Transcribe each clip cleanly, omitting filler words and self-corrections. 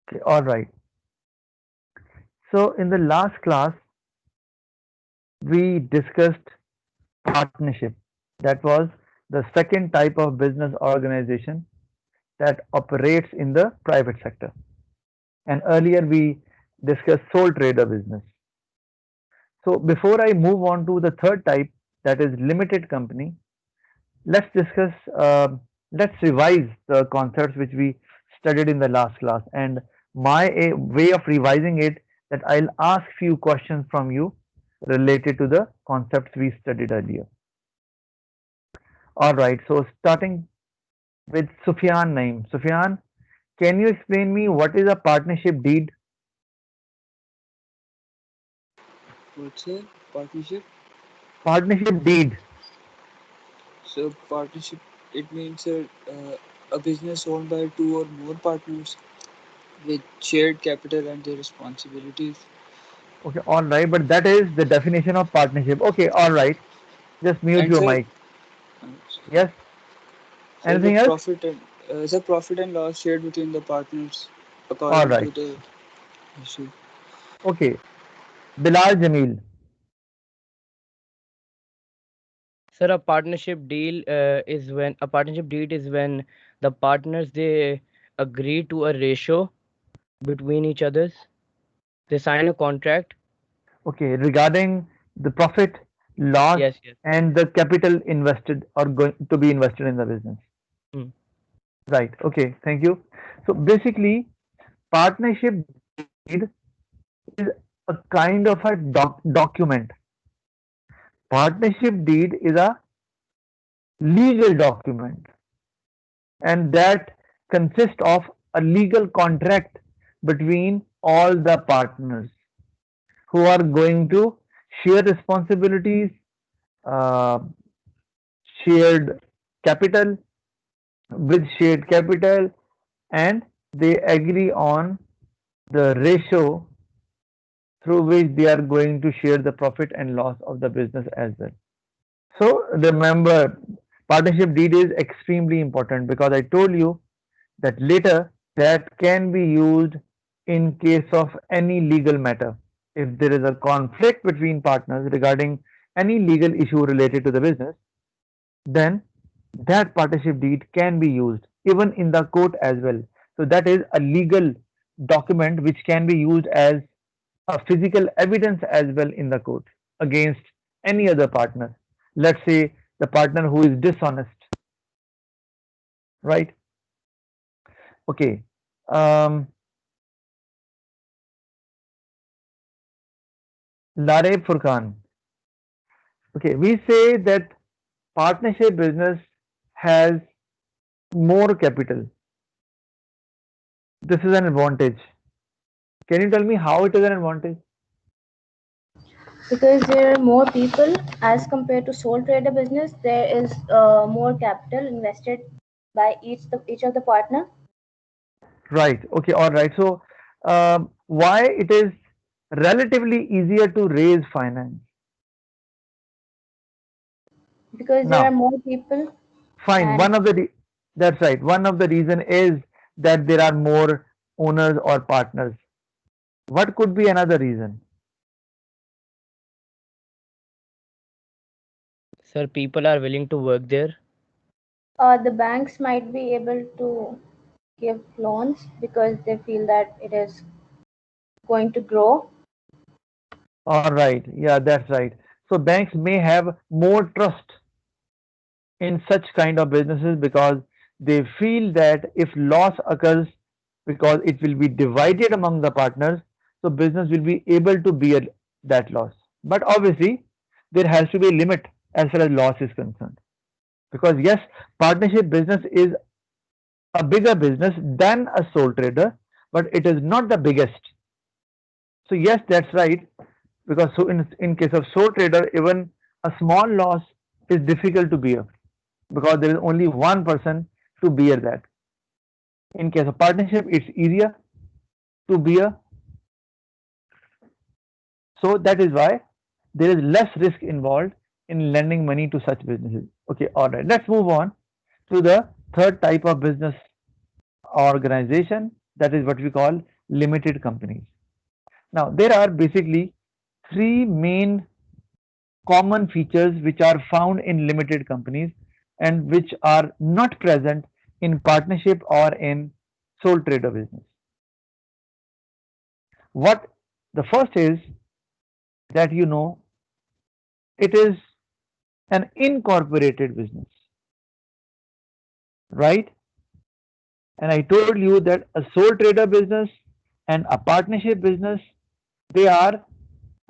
Okay, all right. So in the last class, we discussed partnership. That was the second type of business organization that operates in the private sector. And earlier we discussed sole trader business. So before I move on to the third type, that is limited company, let's discuss, let's revise the concepts which we studied in the last class. And my way of revising it, that I'll ask few questions from you related to the concepts we studied earlier. All right. So starting with Sufyan Naim. Sufyan, can you explain me what is a partnership deed? What's a partnership? Partnership deed. So partnership, it means a business owned by two or more partners with shared capital and their responsibilities. Okay, all right. But that is the definition of partnership. Okay, all right. Just mute And your sir, mic. Yes. so Anything else? the profit and loss shared between the partners All according right. to the issue. Okay. Bilal Jamil. Sir, a partnership deed is when the partners they agree to a ratio between each others. They sign a contract. Okay. Regarding the profit, loss, Yes, yes. and the capital invested or going to be invested in the business. Mm. Right. Okay. Thank you. So basically, partnership deed is a kind of a document. Partnership deed is a legal document, and that consists of a legal contract between all the partners who are going to share responsibilities, uh, shared capital with shared capital, and they agree on the ratio through which they are going to share the profit and loss of the business as well. So remember, partnership deed is extremely important because I told you that later that can be used in case of any legal matter. If there is a conflict between partners regarding any legal issue related to the business, then that partnership deed can be used even in the court as well. So that is a legal document which can be used as a physical evidence as well in the court against any other partner. Let's say the partner who is dishonest, right? Okay. Um, Lareb Furkan. Okay, we say that partnership business has more capital. This is an advantage. Can you tell me how it is an advantage? Because there are more people as compared to sole trader business. There is more capital invested by each of the partner, Right. Okay. All right. So, why it is relatively easier to raise finance? because there are Now, more people. fine. And That's right. One of the reason is that there are more owners or partners. What could be another reason? Sir, people are willing to work there. the banks might be able to give loans because they feel that it is going to grow. All right. Yeah, that's right. So banks may have more trust in such kind of businesses because they feel that if loss occurs, because it will be divided among the partners, so business will be able to bear that loss. But obviously, there has to be a limit as far as loss is concerned. Because yes, partnership business is a bigger business than a sole trader, but it is not the biggest. So yes, that's right. Because so in case of sole trader, even a small loss is difficult to bear because there is only one person to bear that. In case of partnership, it's easier to bear. So that is why there is less risk involved in lending money to such businesses. Okay, all right. Let's move on to the third type of business organization. That is what we call limited companies. Now, there are basically three main common features which are found in limited companies and which are not present in partnership or in sole trader business. What the first is that it is an incorporated business, right? And I told you that a sole trader business and a partnership business, they are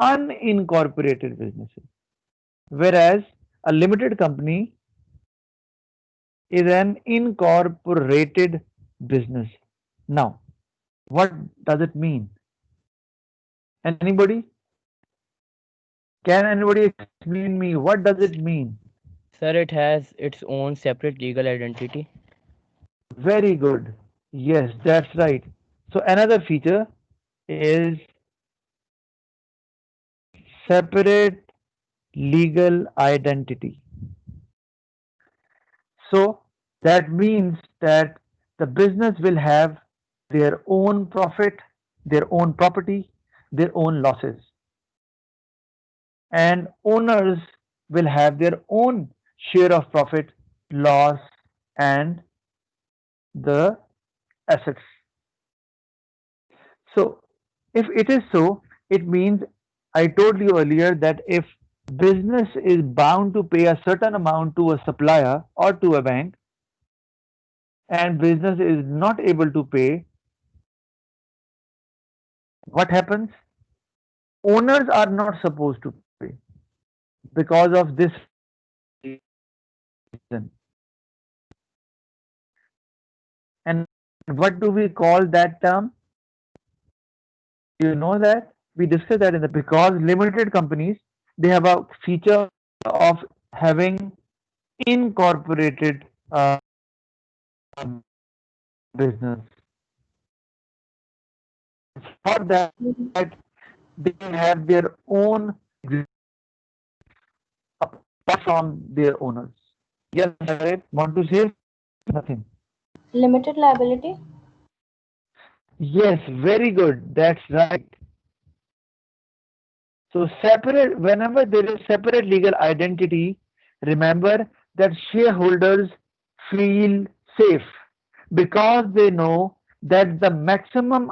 unincorporated businesses, whereas a limited company is an incorporated business. Now, what does it mean? Anybody? Can anybody explain me what does it mean? Sir, it has its own separate legal identity. Very good. Yes, that's right. So another feature is separate legal identity. So that means that the business will have their own profit, their own property, their own losses, and owners will have their own share of profit, loss, and the assets. So, if it is so, it means I told you earlier that if business is bound to pay a certain amount to a supplier or to a bank, and business is not able to pay, what happens? Owners are not supposed to pay because of this reason. And what do we call that term? You know that? We discussed that in the because limited companies they have a feature of having incorporated business. For that, Mhm. they have their own apart from their owners. Yes, Jared, want to say nothing? Limited liability? Yes, very good. That's right. So separate, whenever there is separate legal identity, remember that shareholders feel safe because they know that the maximum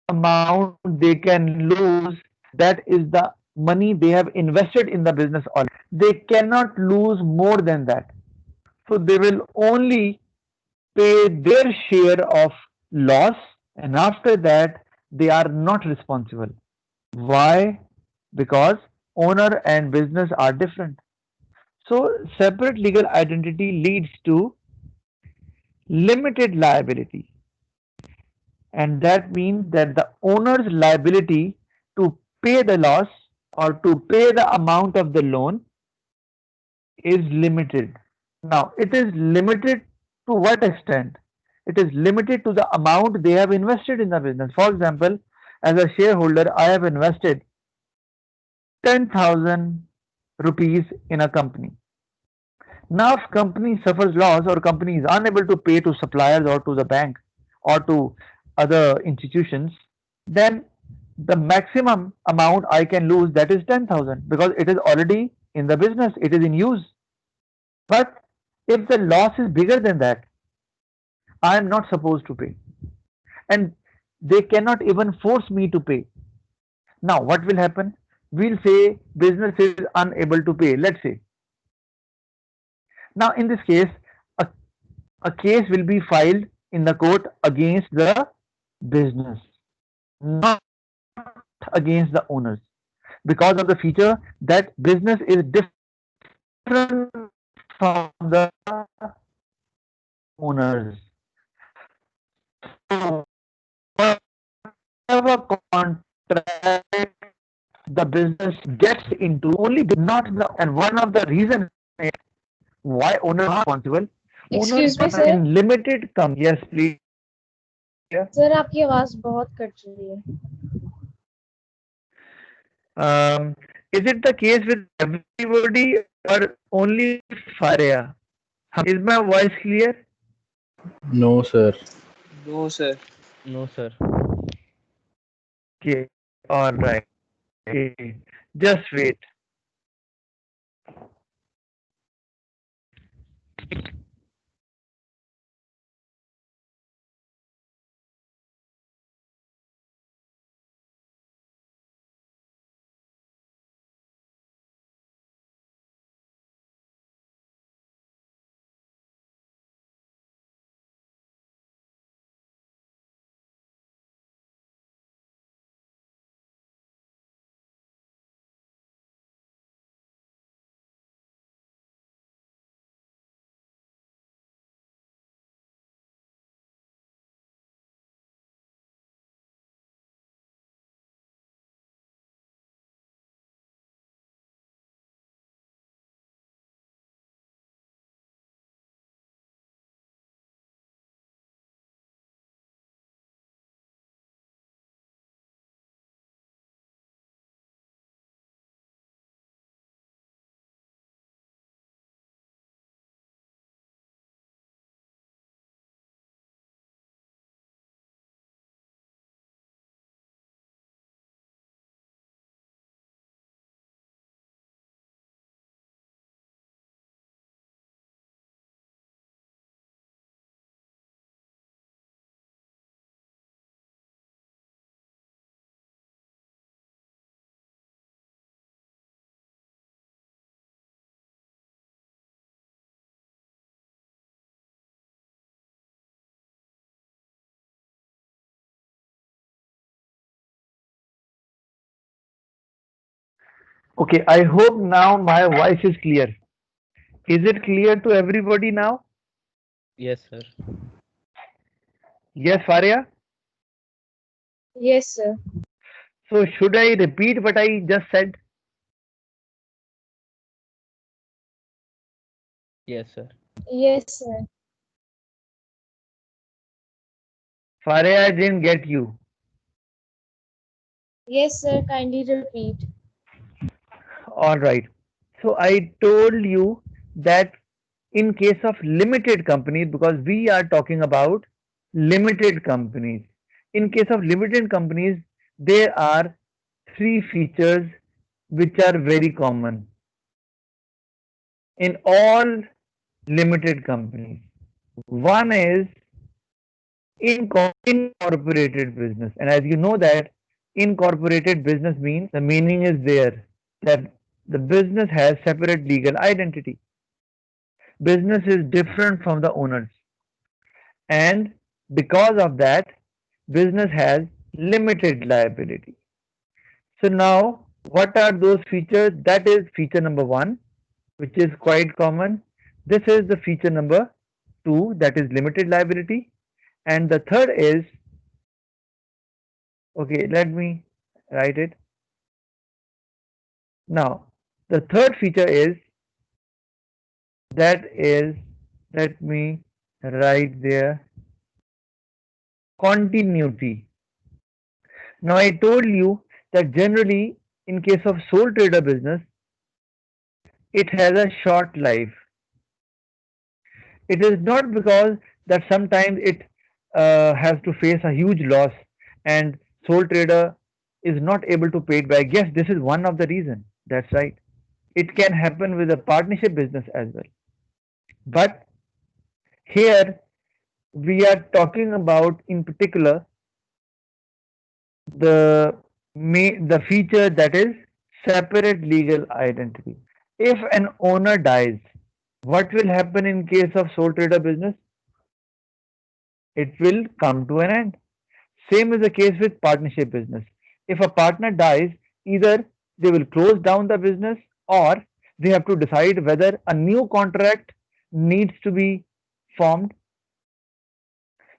amount they can lose, that is the money they have invested in the business already. They cannot lose more than that. So they will only pay their share of loss, and after that they are not responsible. Why? Because owner and business are different. So separate legal identity leads to limited liability, and that means that the owner's liability to pay the loss or to pay the amount of the loan is limited. Now, it is limited to what extent? It is limited to the amount they have invested in the business. For example, as a shareholder, I have invested 10,000 rupees in a company. Now, if company suffers loss or company is unable to pay to suppliers or to the bank or to other institutions, then the maximum amount I can lose, that is 10,000, because it is already in the business, it is in use. But if the loss is bigger than that, I am not supposed to pay, and they cannot even force me to pay. Now, what will happen? We'll say business is unable to pay. Let's say. Now, in this case, a, a case will be filed in the court against the business, not against the owners, because of the feature that business is different from the owners. So, whatever contract the business gets into, only not the, and one of the reasons why owners are responsible. Owners Excuse me, sir. in limited come. Yes, please. Yeah. Sir आपकी आवाज बहुत cut रही है. Um, is it the case with everybody or only Faria? Is my voice clear? No, sir. No, sir. No, sir. Okay, all right. Okay, just wait. Okay, I hope now my voice is clear. Is it clear to everybody now? Yes, sir. Yes, Faria? Yes, sir. So should I repeat what I just said? Yes, sir. Yes, sir. Faria, I didn't get you. Yes, sir. Kindly repeat. All right. So I told you that in case of limited companies, because we are talking about limited companies. In case of limited companies, there are three features which are very common in all limited companies. One is incorporated business. And as you know that incorporated business means the meaning is there that the business has separate legal identity. Business is different from the owners. And because of that, business has limited liability. So now, what are those features? That is feature number one, which is quite common. This is the feature number two, that is limited liability. And the third is, okay, let me write it. Now, the third feature is, that is, let me write there, continuity. Now, I told you that generally, in case of sole trader business, it has a short life. It is not because that sometimes it has to face a huge loss and sole trader is not able to pay it back. Yes, this is one of the reason. That's right. It can happen with a partnership business as well. But here we are talking about in particular the the feature that is separate legal identity. If an owner dies, what will happen in case of sole trader business? It will come to an end. Same is the case with partnership business. If a partner dies, either they will close down the business or they have to decide whether a new contract needs to be formed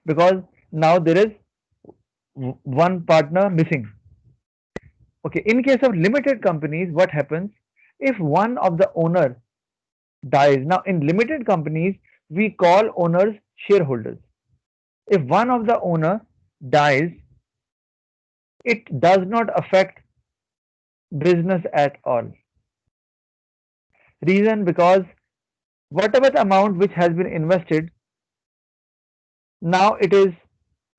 because now there is one partner missing. Okay, in case of limited companies, what happens if one of the owner dies? Now, in limited companies, we call owners shareholders. If one of the owner dies, it does not affect business at all. Reason because whatever the amount which has been invested, now it is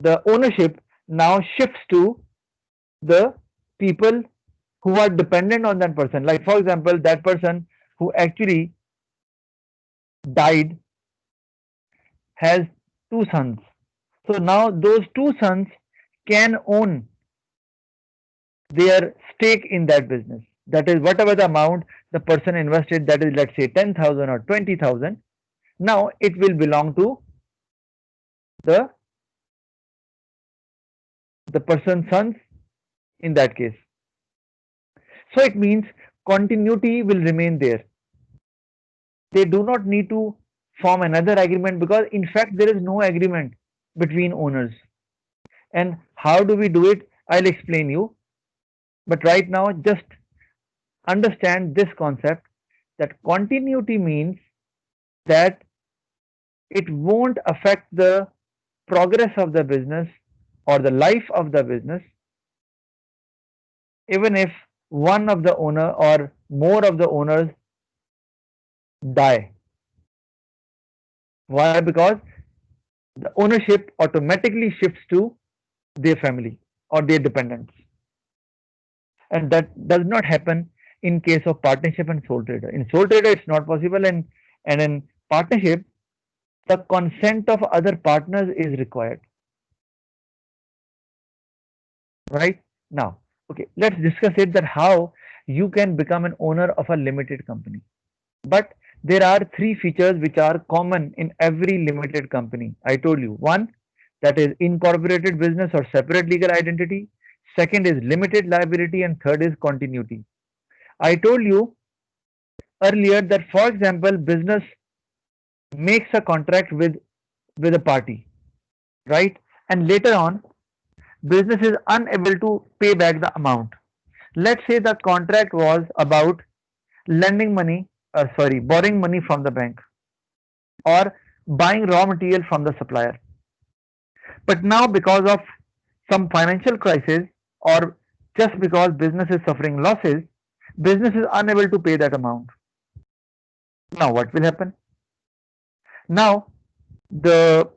the ownership now shifts to the people who are dependent on that person. Like, for example, that person who actually died has two sons. So now those two sons can own their stake in that business. That is, whatever the amount the person invested, that is, let's say 10,000 or 20,000, now it will belong to the person's sons in that case. So it means continuity will remain there. They do not need to form another agreement, because in fact there is no agreement between owners. And how do we do it? I'll explain you. But right now, just understand this concept, that continuity means that it won't affect the progress of the business or the life of the business, even if one of the owner or more of the owners die. Why? Because the ownership automatically shifts to their family or their dependents. And that does not happen in case of partnership and sole trader. In sole trader, it's not possible, and in partnership, the consent of other partners is required. Right now, okay, let's discuss it, that how you can become an owner of a limited company. But there are three features which are common in every limited company. I told you, one, that is incorporated business or separate legal identity. Second is limited liability, and third is continuity. I told you earlier that, for example, business makes a contract with a party, right? And later on, business is unable to pay back the amount. Let's say the contract was about lending money, borrowing money from the bank, or buying raw material from the supplier. But now, because of some financial crisis, or just because business is suffering losses, business is unable to pay that amount. Now, what will happen? Now, the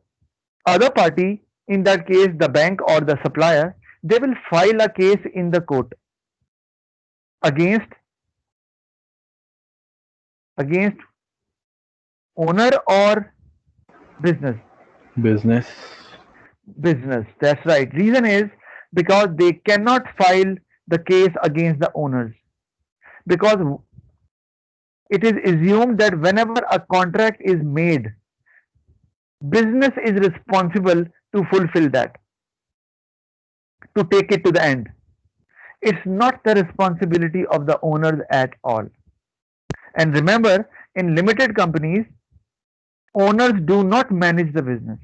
other party, in that case, the bank or the supplier, they will file a case in the court against owner or business. Business. Business, that's right. Reason is because they cannot file the case against the owners, because it is assumed that whenever a contract is made, business is responsible to fulfill that, to take it to the end. It's not the responsibility of the owners at all. And remember, in limited companies, owners do not manage the business.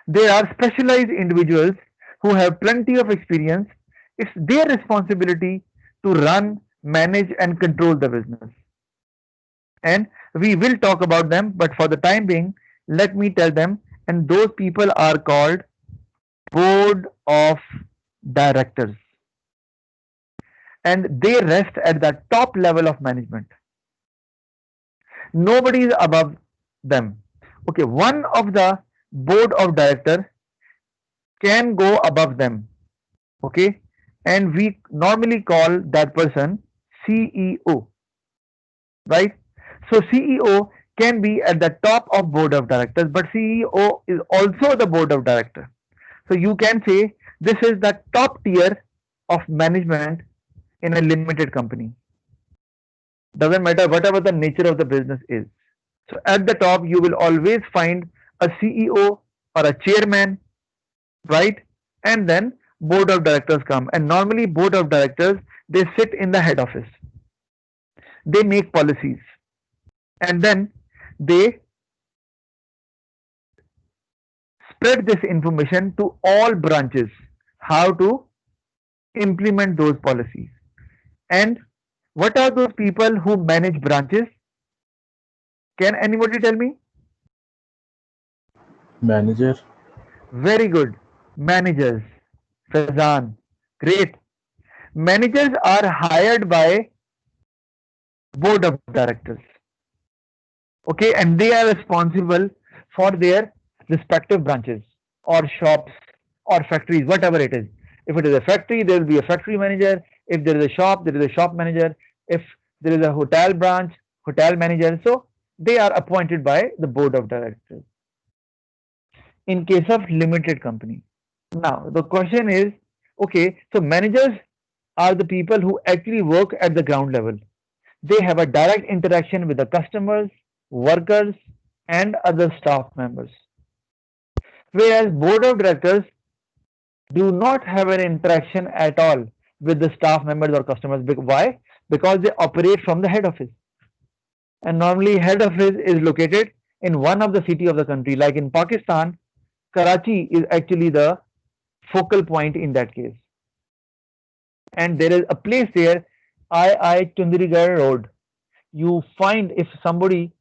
There are specialized individuals who have plenty of experience. It's their responsibility to run, manage, and control the business. And we will talk about them, but for the time being, let me tell them. And those people are called board of directors. And they rest at the top level of management. Nobody is above them. Okay, one of the board of directors can go above them. Okay, and we normally call that person CEO, right? So CEO can be at the top of board of directors, but CEO is also the board of director. So you can say this is the top tier of management in a limited company. Doesn't matter whatever the nature of the business is. So at the top, you will always find a CEO or a chairman, right? And then board of directors come. And normally board of directors, they sit in the head office. They make policies. And then they spread this information to all branches, how to implement those policies. And what are those people who manage branches? Can anybody tell me? Manager. Very good. Managers. Fazan. Great. Managers are hired by board of directors. Okay, and they are responsible for their respective branches or shops or factories, whatever it is. If it is a factory, there will be a factory manager. If there is a shop, there is a shop manager. If there is a hotel branch, hotel manager. So they are appointed by the board of directors in case of limited company. Now, the question is, okay, so managers are the people who actually work at the ground level. They have a direct interaction with the customers, workers, and other staff members. Whereas board of directors do not have an interaction at all with the staff members or customers. Why? Because they operate from the head office. And normally head office is located in one of the city of the country. Like in Pakistan, Karachi is actually the focal point in that case. And there is a place there, I Chandigarh Road. You find if somebody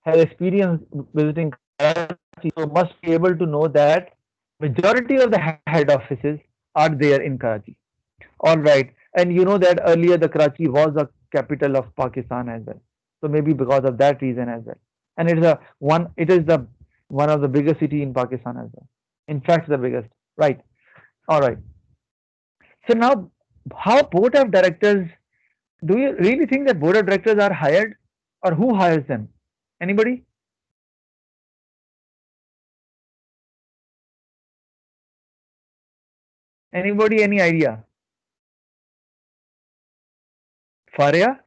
has experience visiting Karachi, so must be able to know that majority of the head offices are there in Karachi. All right, and you know that earlier the Karachi was the capital of Pakistan as well. So maybe because of that reason as well. And it is a one. It is the one of the biggest city in Pakistan as well. In fact, the biggest. Right. All right. So now, how board of directors? Do you really think that board of directors are hired, or who hires them? Anybody? Anybody? Any idea? Faria,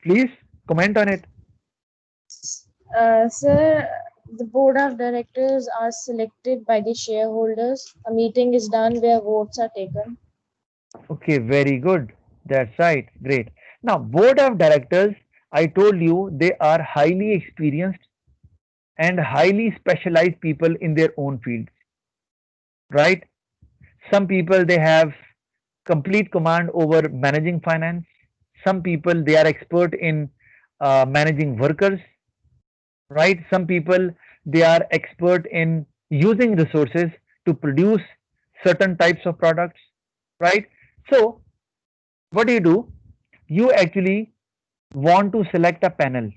please comment on it. Sir, the board of directors are selected by the shareholders. A meeting is done where votes are taken. Okay, very good. That's right. Great. Now, board of directors, I told you they are highly experienced and highly specialized people in their own fields, right? Some people they have complete command over managing finance. Some people they are expert in managing workers, right? Some people they are expert in using resources to produce certain types of products, right? So, what do? You actually want to select a panel.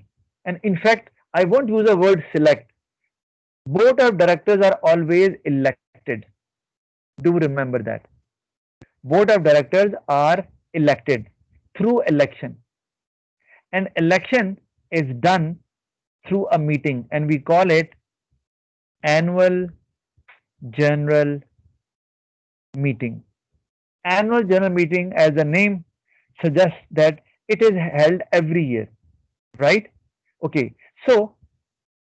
And in fact, I won't use the word select. Board of directors are always elected. Do remember that. Board of directors are elected through election. And election is done through a meeting and we call it annual general meeting. Annual general meeting, as the name suggests, that it is held every year, right? Okay, so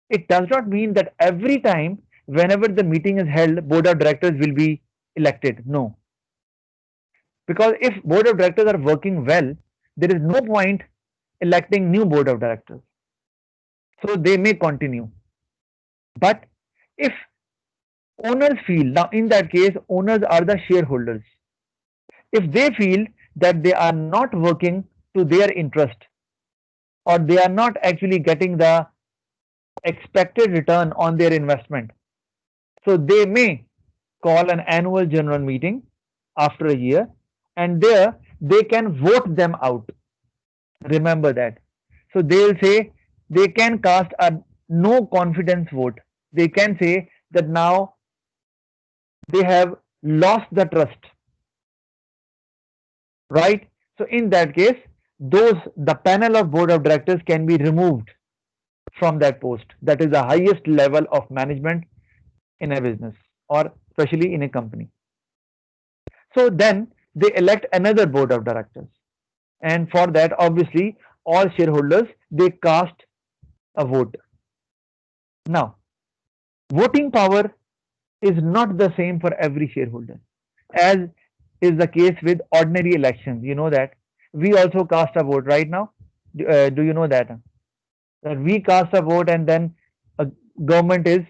it does not mean that every time, whenever the meeting is held, board of directors will be elected. No, because if board of directors are working well, there is no point electing new board of directors. So they may continue. But if owners feel, now in that case, owners are the shareholders. If they feel that they are not working to their interest or they are not actually getting the expected return on their investment, so they may call an annual general meeting after a year and there they can vote them out. Remember that. So they'll say they can cast a no confidence vote. They can say that now they have lost the trust, right? So in that case, the panel of board of directors can be removed from that post. That is the highest level of management in a business or especially in a company. So then they elect another board of directors. And for that, obviously, all shareholders they cast a vote. Now, voting power is not the same for every shareholder, as is the case with ordinary elections. You know that we also cast a vote right now. Do you know that? That we cast a vote and then a government is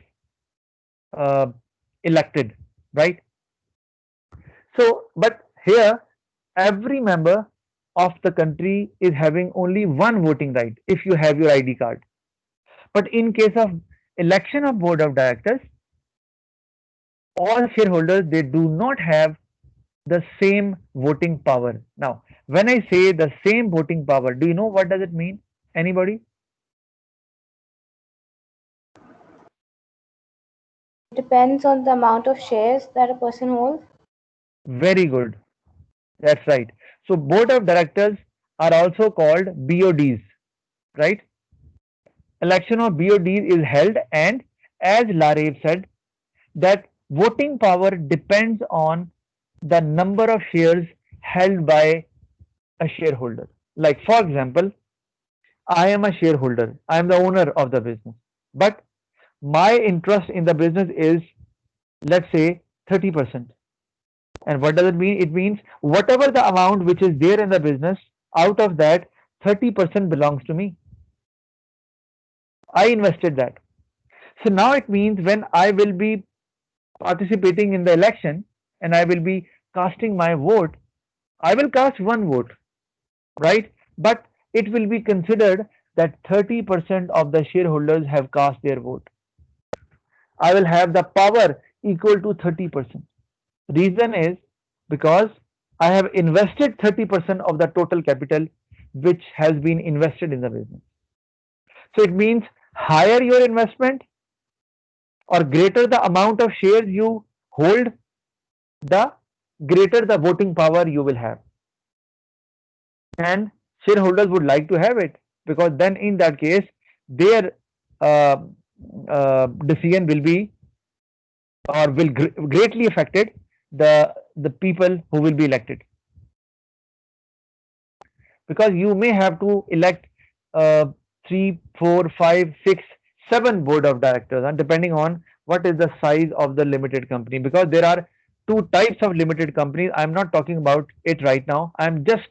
uh, elected, right? So, but here every member of the country is having only one voting right if you have your ID card. But in case of election of board of directors, all shareholders they do not have the same voting power. Now, when I say the same voting power, do you know what does it mean? Anybody? Depends on the amount of shares that a person holds. Very good. That's right. So board of directors are also called BODs, right? Election of BODs is held, and as Larev said, that voting power depends on the number of shares held by a shareholder. Like, for example, I am a shareholder, I am the owner of the business, but my interest in the business is, let's say, 30%. And what does it mean? It means whatever the amount which is there in the business, out of that, 30% belongs to me. I invested that. So now it means when I will be participating in the election and I will be casting my vote, I will cast one vote, right? But it will be considered that 30% of the shareholders have cast their vote. I will have the power equal to 30%. Reason is because I have invested 30% of the total capital which has been invested in the business. So it means higher your investment or greater the amount of shares you hold, the greater the voting power you will have. And shareholders would like to have it, because then in that case their uh, decision will be, or will greatly affected the people who will be elected, because you may have to elect uh, 3, 4, 5, 6, 7 board of directors, and depending on what is the size of the limited company, because there are two types of limited companies. I'm not talking about it right now, I'm just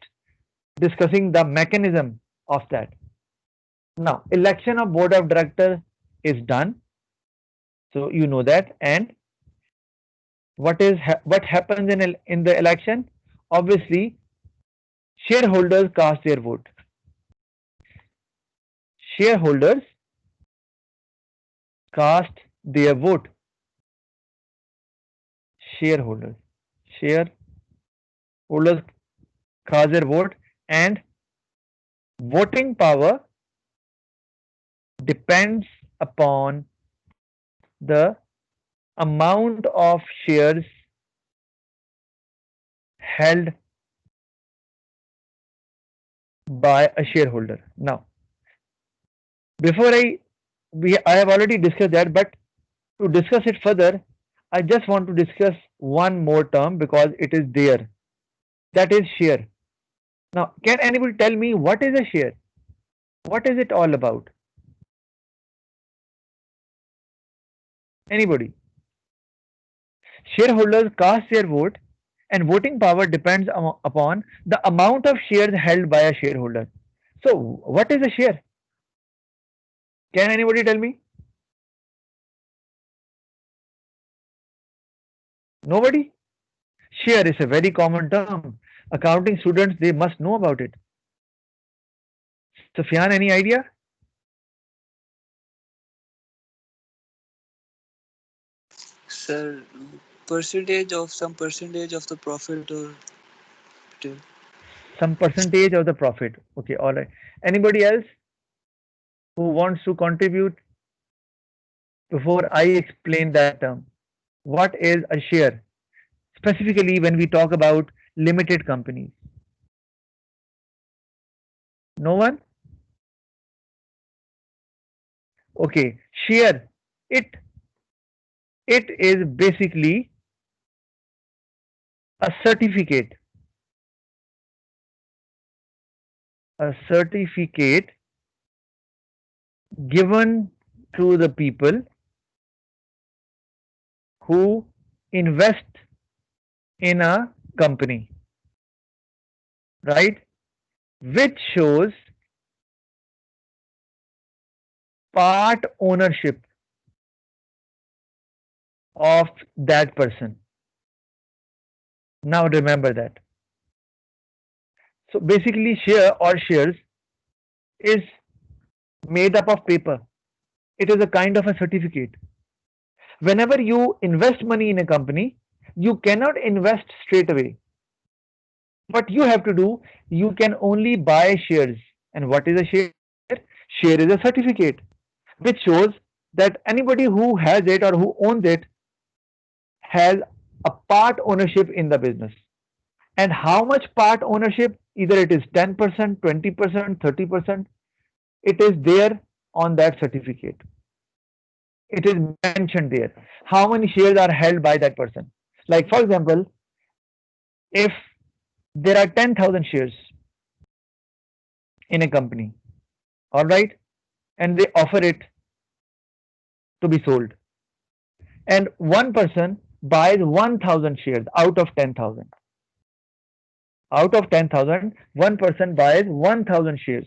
discussing the mechanism of that. Now, election of board of directors is done, so you know that. And what happens in the election? Obviously, shareholders cast their vote. Shareholders cast their vote. Shareholders, shareholders cast their vote, and voting power depends upon the amount of shares held by a shareholder. Now, before I have already discussed that, but to discuss it further, I just want to discuss one more term because it is there. That is share. Now, can anybody tell me what is a share? What is it all about? Anybody? Shareholders cast their vote, and voting power depends upon the amount of shares held by a shareholder. So, what is a share? Can anybody tell me? Nobody? Share is a very common term. Accounting students, they must know about it. Sufyan, any idea? Sir, percentage of some percentage of the profit or capital. Some percentage of the profit. Okay, all right. Anybody else who wants to contribute before I explain that term? What is a share? Specifically, when we talk about limited companies. No one? Okay, share. It it is basically a certificate. A certificate given to the people who invest in a company, right? Which shows part ownership of that person. Now remember that. So basically, share or shares is made up of paper. It is a kind of a certificate. Whenever you invest money in a company, you cannot invest straight away. What you have to do, you can only buy shares. And what is a share? Share is a certificate which shows that anybody who has it or who owns it has a part ownership in the business. And how much part ownership? Either it is 10%, 20%, 30%. It is there on that certificate. It is mentioned there. How many shares are held by that person? Like, for example, if there are 10,000 shares in a company, all right, and they offer it to be sold, and one person buys 1,000 shares out of 10,000. Out of 10,000, one person buys 1,000 shares.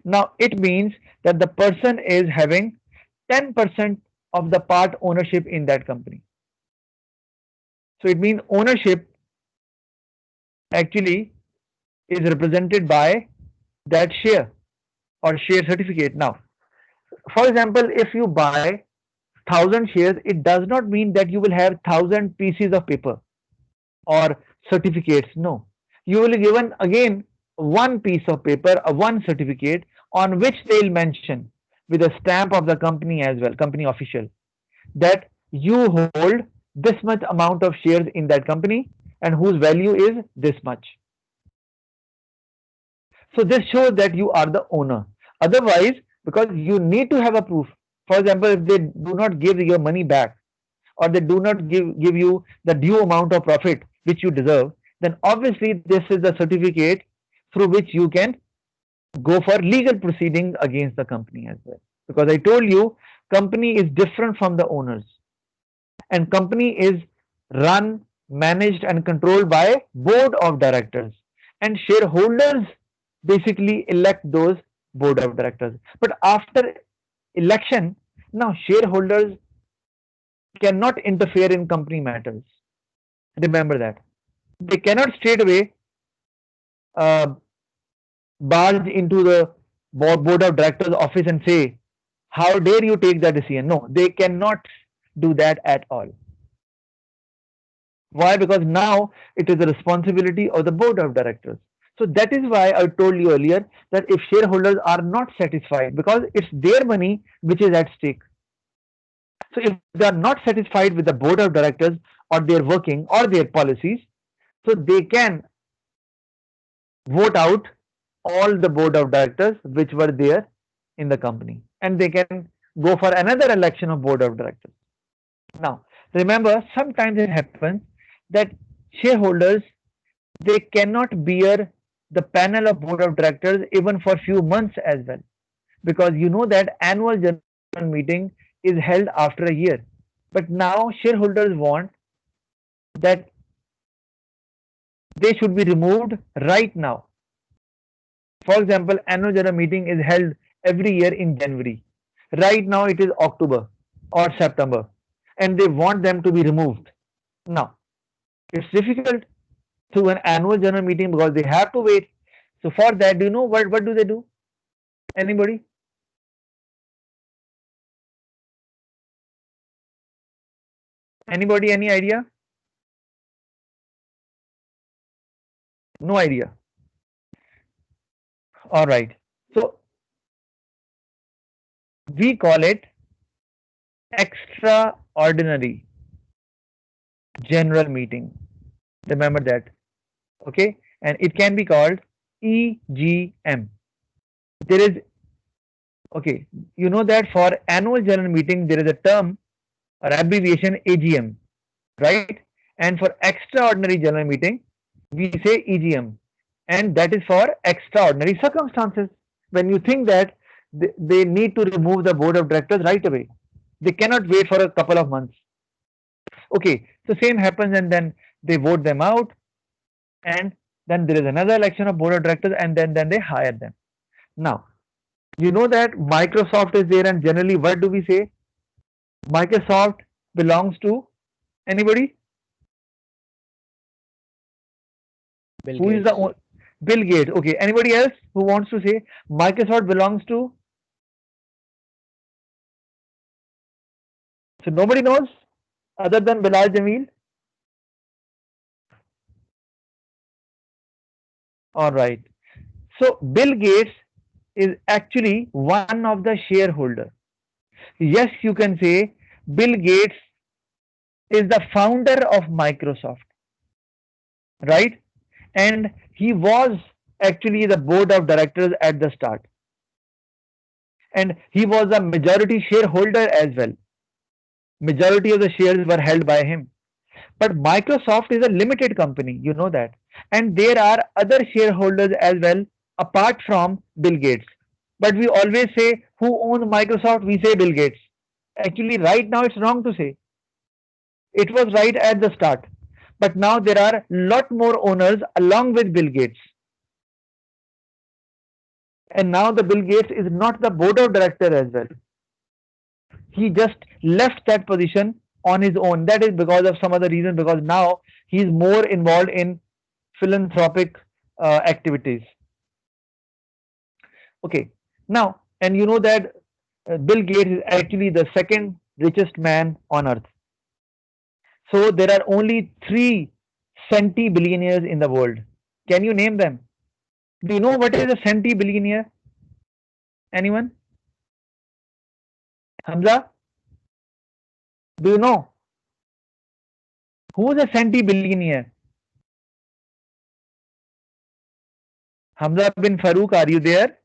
Now, it means that the person is having 10% of the part ownership in that company. So, it means ownership actually is represented by that share or share certificate. Now, for example, if you buy 1,000 shares, it does not mean that you will have 1,000 pieces of paper or certificates. No, you will be given again one piece of paper, a one certificate on which they'll mention with a stamp of the company as well, company official, that you hold this much amount of shares in that company and whose value is this much. So this shows that you are the owner. Otherwise, because you need to have a proof. For example, if they do not give your money back or they do not give you the due amount of profit which you deserve, then obviously this is the certificate through which you can go for legal proceedings against the company as well. Because I told you, company is different from the owners, and company is run, managed, and controlled by board of directors, and shareholders basically elect those board of directors. But after election, now shareholders cannot interfere in company matters. Remember that. They cannot straight away uh, barge into the board of directors office and say, how dare you take that decision? No, they cannot do that at all. Why? Because now it is the responsibility of the board of directors. So that is why I told you earlier that if shareholders are not satisfied, because it's their money which is at stake. So if they are not satisfied with the board of directors or their working or their policies, so they can vote out all the board of directors which were there in the company, and they can go for another election of board of directors. Now, remember, sometimes it happens that shareholders, they cannot bear the panel of board of directors even for few months as well, because you know that annual general meeting is held after a year. But now shareholders want that they should be removed right now. For example, annual general meeting is held every year in January. Right now it is October or September, and they want them to be removed. Now, it's difficult through an annual general meeting because they have to wait. So for that, do you know what do they do? Anybody? Anybody? Any idea? No idea. All right. So we call it extraordinary general meeting. Remember that. Okay. And it can be called EGM. There is, okay, you know that for annual general meeting, there is a term or abbreviation AGM, right? And for extraordinary general meeting, we say EGM, and that is for extraordinary circumstances. When you think that they need to remove the board of directors right away, they cannot wait for a couple of months. Okay, so same happens, and then they vote them out, and then there is another election of board of directors, and then they hire them. Now, you know that Microsoft is there, and generally, what do we say? Microsoft belongs to anybody? Bill Who is Gates. the Bill Gates? Okay. Anybody else who wants to say Microsoft belongs to? So nobody knows other than Bilal Jamil. All right. So Bill Gates is actually one of the shareholder. Yes, you can say Bill Gates is the founder of Microsoft, right? And he was actually the board of directors at the start, and he was a majority shareholder as well. Majority of the shares were held by him. But Microsoft is a limited company, you know that. And there are other shareholders as well apart from Bill Gates. But we always say who owns Microsoft? We say Bill Gates. Actually, right now it's wrong to say. It was right at the start. But now there are lot more owners along with Bill Gates. And now the Bill Gates is not the board of director as well. He just left that position on his own. That is because of some other reason, because now he is more involved in philanthropic activities. Okay, now, and you know that Bill Gates is actually the second richest man on earth. So there are only three centibillionaires in the world. Can you name them? Do you know what is a centibillionaire? Anyone? Hamza? Do you know? Who is a centibillionaire? Hamza bin Farouk, are you there?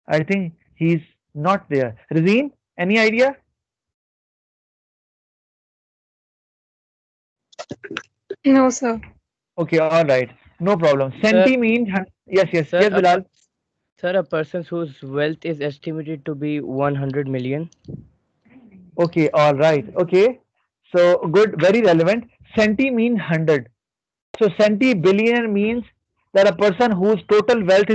I think he's not there. Razeen, any idea? No, sir. Okay, all right. No problem. Centi means, yes, Sir, Bilal. Sir, a person whose wealth is estimated to be 100 million. Okay, all right. Okay. So good, very relevant. Centi means 100. So centi-billionaire means that a person whose total wealth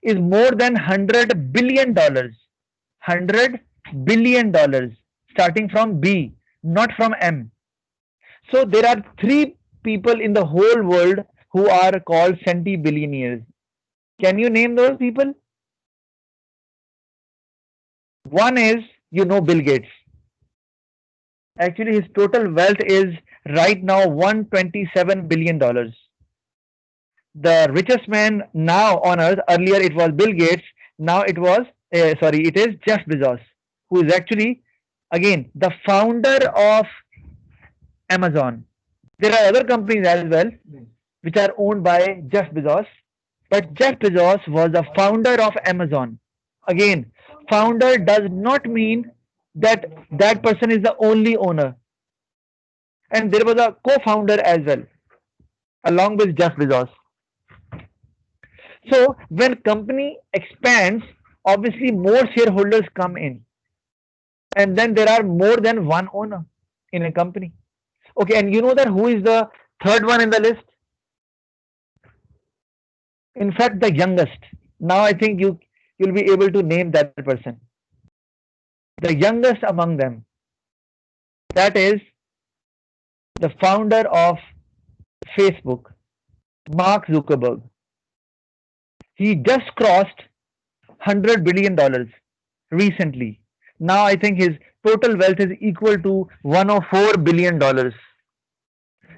is more than $100 billion. $100 billion, starting from B, not from M. So there are three people in the whole world who are called centi-billionaires. Can you name those people? One is, you know, Bill Gates. Actually, his total wealth is right now $127 billion. The richest man now on earth, earlier it was Bill Gates, now it is Jeff Bezos, who is actually, again, the founder of Amazon. There are other companies as well, which are owned by Jeff Bezos, but Jeff Bezos was the founder of Amazon. Again, founder does not mean that that person is the only owner. And there was a co-founder as well, along with Jeff Bezos. So when company expands, obviously more shareholders come in. And then there are more than one owner in a company. Okay, and you know that who is the third one in the list? In fact, the youngest. Now I think you'll be able to name that person. The youngest among them. That is the founder of Facebook, Mark Zuckerberg. He just crossed $100 billion recently. Now I think his total wealth is equal to $104 billion.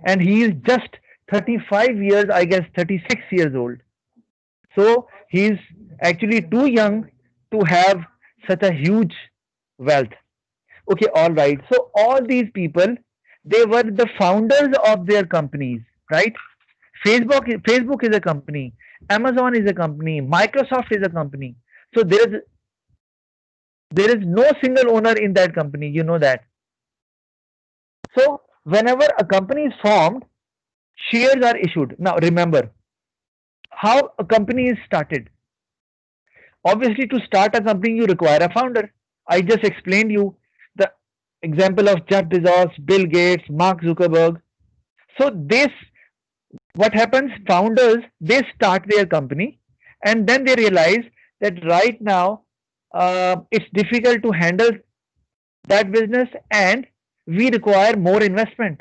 And he is just 35 years, I guess 36 years old. So he's actually too young to have such a huge wealth. Okay, all right. So all these people, they were the founders of their companies, right? Facebook is a company. Amazon is a company. Microsoft is a company. So there is no single owner in that company. You know that. So whenever a company is formed, shares are issued. Now remember how a company is started. Obviously, to start a company, you require a founder. I just explained you the example of Jeff Bezos, Bill Gates, Mark Zuckerberg. So what happens? Founders, they start their company and then they realize that right now it's difficult to handle that business and we require more investment.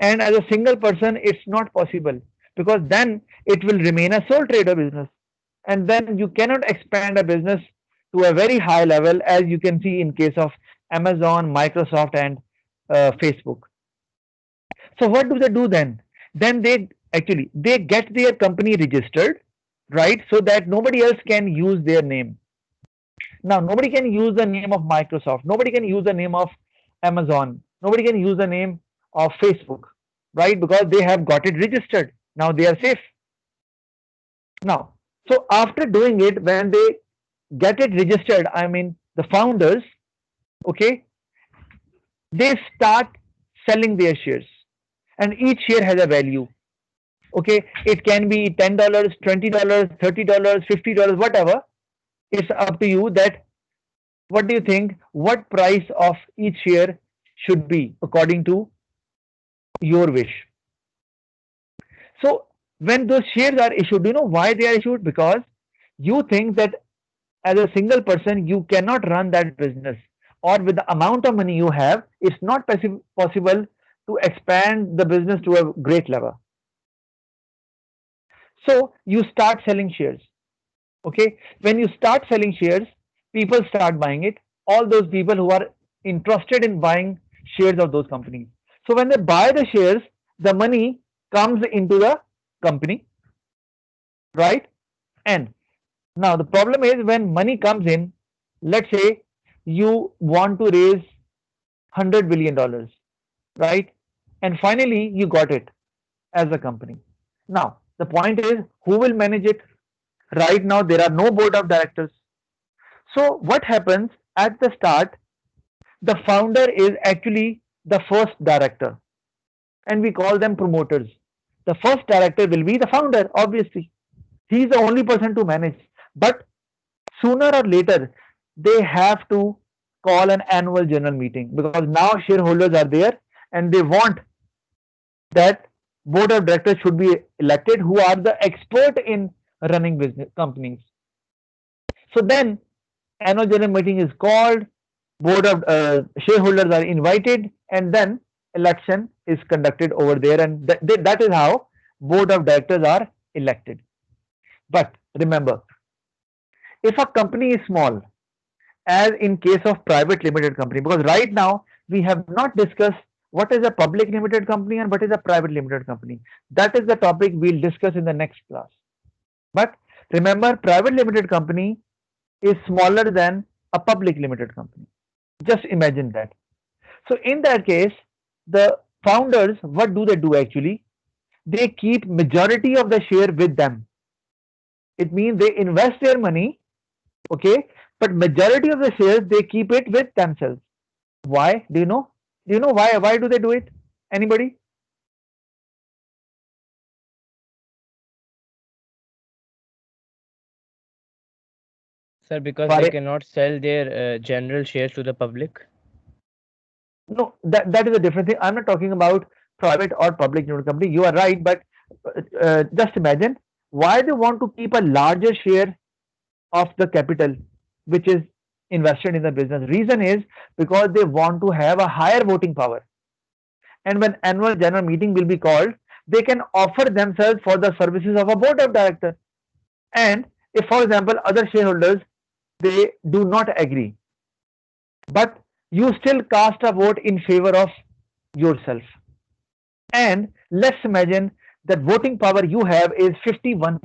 And as a single person, it's not possible because then it will remain a sole trader business. And then you cannot expand a business to a very high level, as you can see in case of Amazon, Microsoft, and Facebook. So what do they do then? Then they get their company registered, right? So that nobody else can use their name. Now, nobody can use the name of Microsoft. Nobody can use the name of Amazon. Nobody can use the name of Facebook, right? Because they have got it registered. Now they are safe. Now, so after doing it, when they get it registered, I mean the founders, okay, they start selling their shares, and each share has a value. Okay, it can be $10, $20, $30, $50, whatever. It's up to you that what do you think? What price of each share should be according to your wish? So when those shares are issued, do you know why they are issued? Because you think that as a single person you cannot run that business, or with the amount of money you have, it's not possible to expand the business to a great level. So you start selling shares. Okay, when you start selling shares, people start buying it. All those people who are interested in buying shares of those companies. So when they buy the shares, the money comes into the company, right? And now the problem is when money comes in, let's say you want to raise $100 billion, right? And finally you got it as a company. Now the point is, who will manage it? Right now there are no board of directors. So what happens at the start? The founder is actually the first director, and we call them promoters. The first director will be the founder, obviously. He is the only person to manage. But sooner or later, they have to call an annual general meeting, because now shareholders are there and they want that board of directors should be elected who are the expert in running business companies. So then annual general meeting is called, board of shareholders are invited, and then election is conducted over there, and that is how board of directors are elected. But remember, if a company is small, as in case of private limited company, because right now we have not discussed what is a public limited company and what is a private limited company. That is the topic we'll discuss in the next class. But remember, private limited company is smaller than a public limited company. Just imagine that. So in that case, the founders, what do they do actually? They keep majority of the share with them. It means they invest their money, okay, but majority of the shares they keep it with themselves. Why? Do you know? Do you know why? Why do they do it? Anybody? Sir, because they Fare- cannot sell their general shares to the public. No, that is a different thing. I'm not talking about private or public limited company. You are right, but just imagine why they want to keep a larger share of the capital which is invested in the business. Reason is because they want to have a higher voting power. And when annual general meeting will be called, they can offer themselves for the services of a board of directors. And if, for example, other shareholders they do not agree, but you still cast a vote in favor of yourself. And let's imagine that voting power you have is 51%.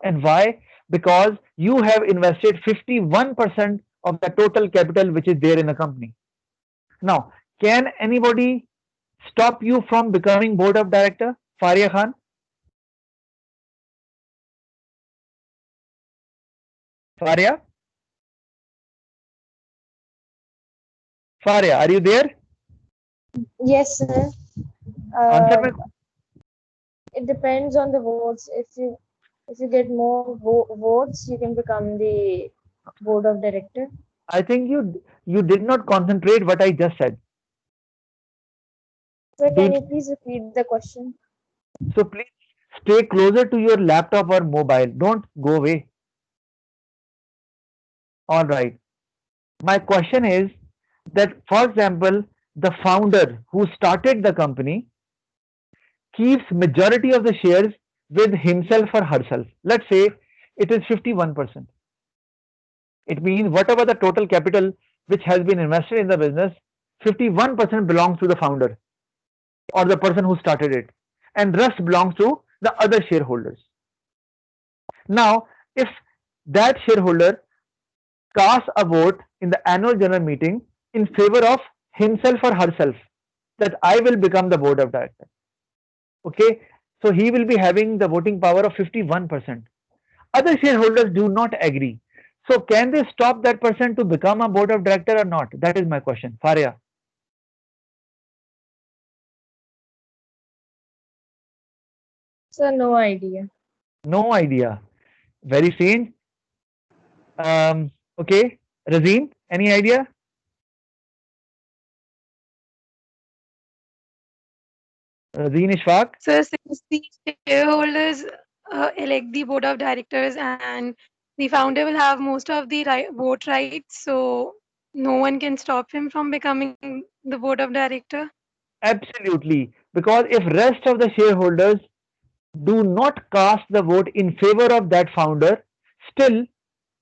And why? Because you have invested 51% of the total capital which is there in the company. Now, can anybody stop you from becoming board of director? Faria Khan? Faria? Faria, are you there? Yes, sir. Answer Uh, me. it depends on the votes. If you get more votes, you can become the board of director. I think you did not concentrate what I just said. Sir, Do, can you please repeat the question? so please stay closer to your laptop or mobile. Don't go away. All right. My question is that, for example, the founder who started the company keeps majority of the shares with himself or herself. Let's say it is 51%. It means whatever the total capital which has been invested in the business, 51% belongs to the founder or the person who started it, and rest belongs to the other shareholders. Now, if that shareholder casts a vote in the annual general meeting in favor of himself or herself, that I will become the board of director. Okay, so he will be having the voting power of 51%. Other shareholders do not agree. So can they stop that person to become a board of director or not? That is my question. Faria. Sir, no idea. No idea. Very strange. Okay. Razeen, any idea? Razeen Ishfaq? So since the shareholders elect the board of directors and the founder will have most of the vote rights, so no one can stop him from becoming the board of director. Absolutely. Because if rest of the shareholders do not cast the vote in favor of that founder, still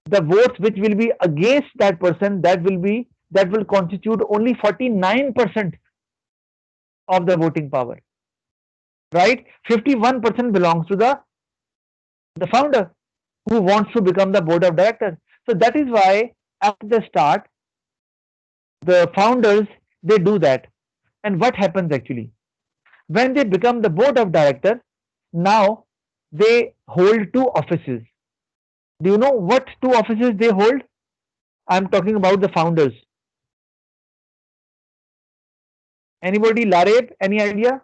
the votes which will be against that person, that will constitute only 49% of the voting power. Right? 51% belongs to the founder who wants to become the board of directors. So that is why at the start, the founders, they do that. And what happens actually? When they become the board of directors, now they hold two offices. Do you know what two offices they hold? I'm talking about the founders. Anybody, Lareb, any idea?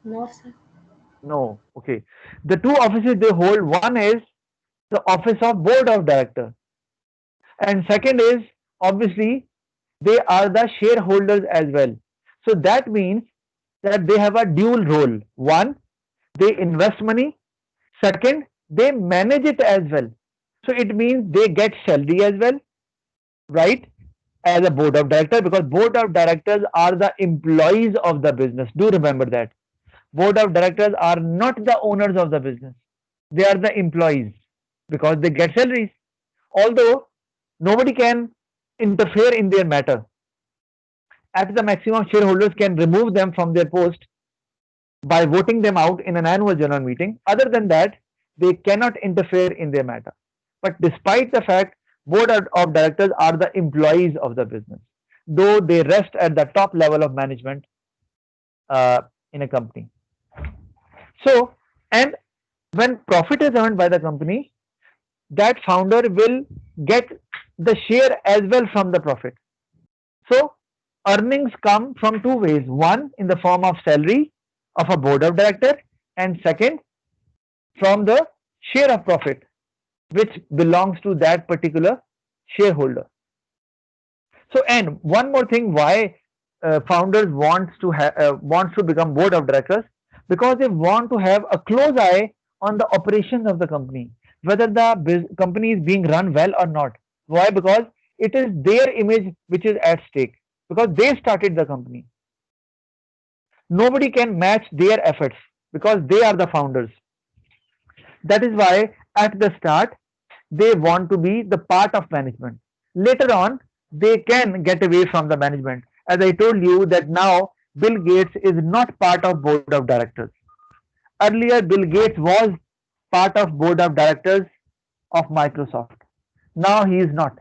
No, sir. No. Okay. The two offices they hold, one is the office of board of director, and second is obviously they are the shareholders as well. So that means that they have a dual role. One, they invest money. Second, they manage it as well. So it means they get salary as well, right? As a board of director, because board of directors are the employees of the business. Do remember that. Board of directors are not the owners of the business. They are the employees because they get salaries. Although nobody can interfere in their matter. At the maximum, shareholders can remove them from their post by voting them out in an annual general meeting. Other than that, they cannot interfere in their matter. But despite the fact, board of directors are the employees of the business, though they rest at the top level of management uh, in a company. So, and when profit is earned by the company, that founder will get the share as well from the profit. So, earnings come from two ways. One, in the form of salary of a board of director, and second, from the share of profit which belongs to that particular shareholder. So, and one more thing, why founders wants to become board of directors, because they want to have a close eye on the operations of the company, whether the company is being run well or not. Why? Because it is their image which is at stake, because they started the company. Nobody can match their efforts because they are the founders. That is why at the start they want to be the part of management. Later on, they can get away from the management. As I told you that now Bill Gates is not part of board of directors. Earlier, Bill Gates was part of board of directors of Microsoft. Now he is not,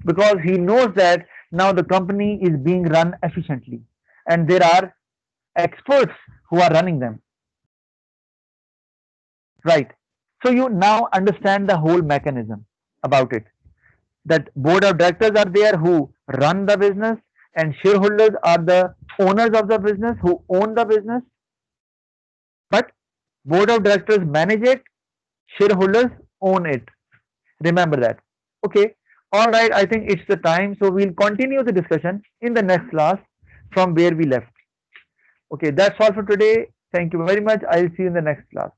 because he knows that now the company is being run efficiently and there are experts who are running them. Right. So you now understand the whole mechanism about it. That board of directors are there who run the business, and shareholders are the owners of the business who own the business. But board of directors manage it, shareholders own it. Remember that. Okay. All right. I think it's the time. So we'll continue the discussion in the next class from where we left. Okay. That's all for today. Thank you very much. I'll see you in the next class.